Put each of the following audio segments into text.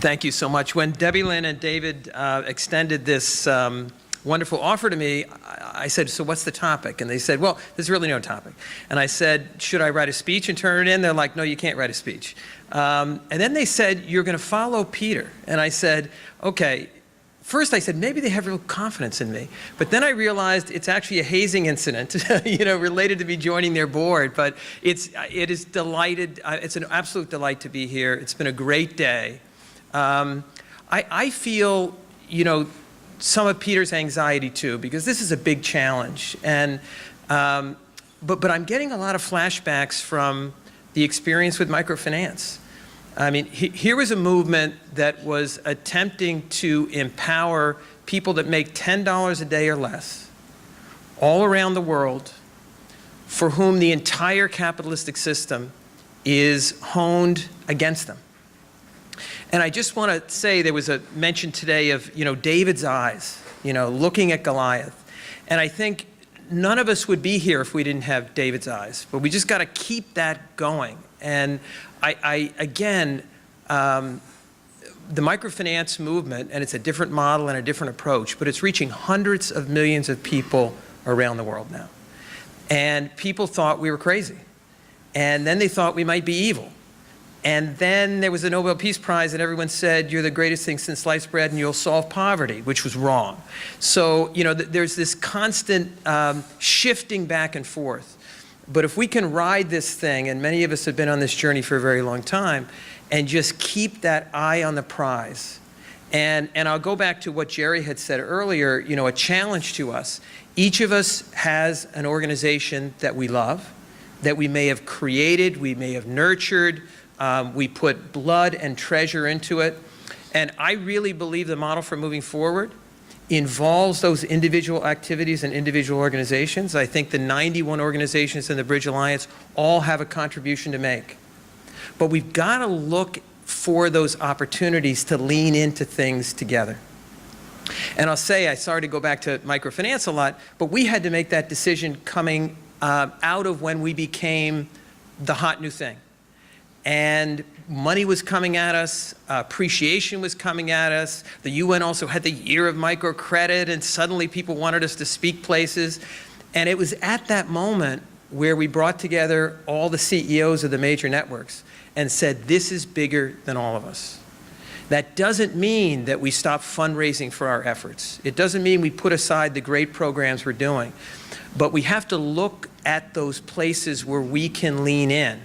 Thank you so much. When Debbie Lynn and David extended this wonderful offer to me, I said, so what's the topic? And they said, well, there's really no topic. And I said, should I write a speech and turn it in? They're like, no, you can't write a speech. And then they said, you're going to follow Peter. And I said, okay. First I said, maybe they have real confidence in me. But then I realized it's actually a hazing incident, related to me joining their board. But it's an absolute delight to be here. It's been a great day. I feel, some of Peter's anxiety too, because this is a big challenge. And, but I'm getting a lot of flashbacks from the experience with microfinance. I mean, here was a movement that was attempting to empower people that make $10 a day or less all around the world, for whom the entire capitalistic system is honed against them. And I just want to say, there was a mention today of, David's eyes, looking at Goliath. And I think none of us would be here if we didn't have David's eyes. But we just got to keep that going. And again, the microfinance movement, and it's a different model and a different approach, but it's reaching hundreds of millions of people around the world now. And people thought we were crazy. And then they thought we might be evil. And then there was a Nobel Peace Prize, and everyone said, you're the greatest thing since sliced bread and you'll solve poverty, which was wrong. So, there's this constant shifting back and forth. But if we can ride this thing, and many of us have been on this journey for a very long time, and just keep that eye on the prize. And I'll go back to what Jerry had said earlier, a challenge to us. Each of us has an organization that we love, that we may have created, we may have nurtured, we put blood and treasure into it. And I really believe the model for moving forward involves those individual activities and individual organizations. I think the 91 organizations in the Bridge Alliance all have a contribution to make. But we've got to look for those opportunities to lean into things together. And I'll say, sorry to go back to microfinance a lot, but we had to make that decision coming out of when we became the hot new thing. And money was coming at us, appreciation was coming at us. The UN also had the year of microcredit, and suddenly people wanted us to speak places. And it was at that moment where we brought together all the CEOs of the major networks and said, this is bigger than all of us. That doesn't mean that we stop fundraising for our efforts. It doesn't mean we put aside the great programs we're doing. But we have to look at those places where we can lean in,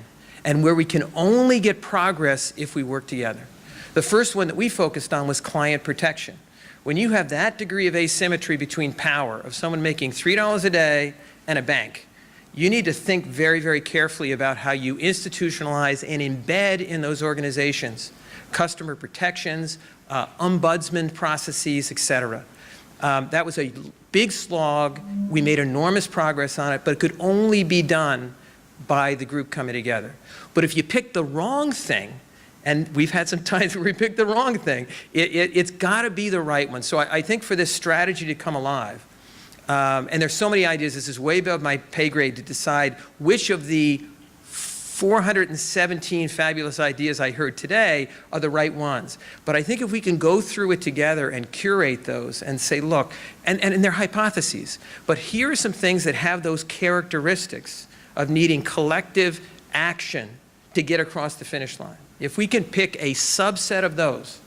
and where we can only get progress if we work together. The first one that we focused on was client protection. When you have that degree of asymmetry between power of someone making $3 a day and a bank, you need to think very, very carefully about how you institutionalize and embed in those organizations customer protections, ombudsman processes, et cetera. That was a big slog. We made enormous progress on it, but it could only be done by the group coming together. But if you pick the wrong thing, and we've had some times where we picked the wrong thing, it's got to be the right one. So I think for this strategy to come alive, and there's so many ideas, this is way above my pay grade to decide which of the 417 fabulous ideas I heard today are the right ones. But I think if we can go through it together and curate those and say, look, and they're hypotheses, but here are some things that have those characteristics of needing collective action to get across the finish line. If we can pick a subset of those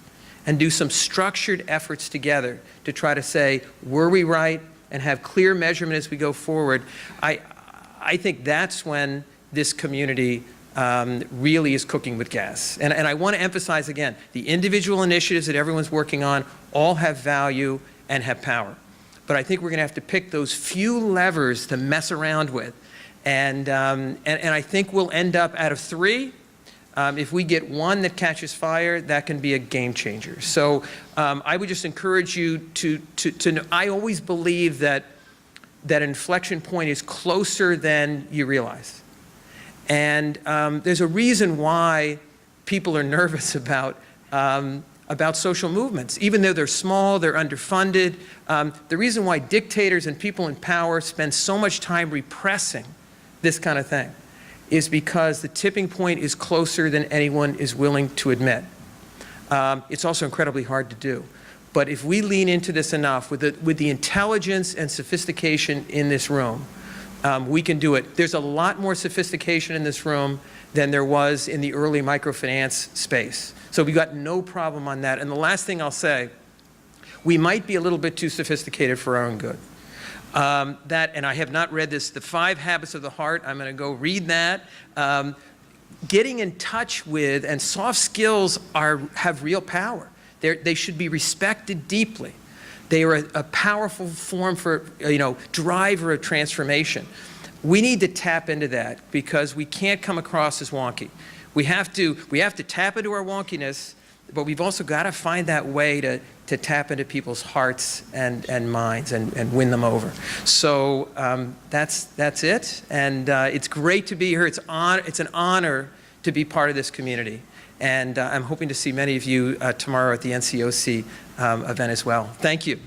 and do some structured efforts together to try to say, were we right, and have clear measurement as we go forward, I think that's when this community really is cooking with gas. And I want to emphasize again, the individual initiatives that everyone's working on all have value and have power. But I think we're going to have to pick those few levers to mess around with. And I think we'll end up out of 3. If we get one that catches fire, that can be a game changer. So I would just encourage you to know, I always believe that inflection point is closer than you realize. And there's a reason why people are nervous about social movements. Even though they're small, they're underfunded. The reason why dictators and people in power spend so much time repressing this kind of thing is because the tipping point is closer than anyone is willing to admit. It's also incredibly hard to do. But if we lean into this enough with the intelligence and sophistication in this room, we can do it. There's a lot more sophistication in this room than there was in the early microfinance space. So we've got no problem on that. And the last thing I'll say, we might be a little bit too sophisticated for our own good. And I have not read this, The 5 Habits of the Heart. I'm going to go read that. Getting in touch with, and soft skills have real power. They should be respected deeply. They are a powerful form for, driver of transformation. We need to tap into that because we can't come across as wonky. We have to tap into our wonkiness, but we've also got to find that way to tap into people's hearts and minds and win them over. So that's it. And it's great to be here. It's an honor to be part of this community. And I'm hoping to see many of you tomorrow at the NCOC event as well. Thank you.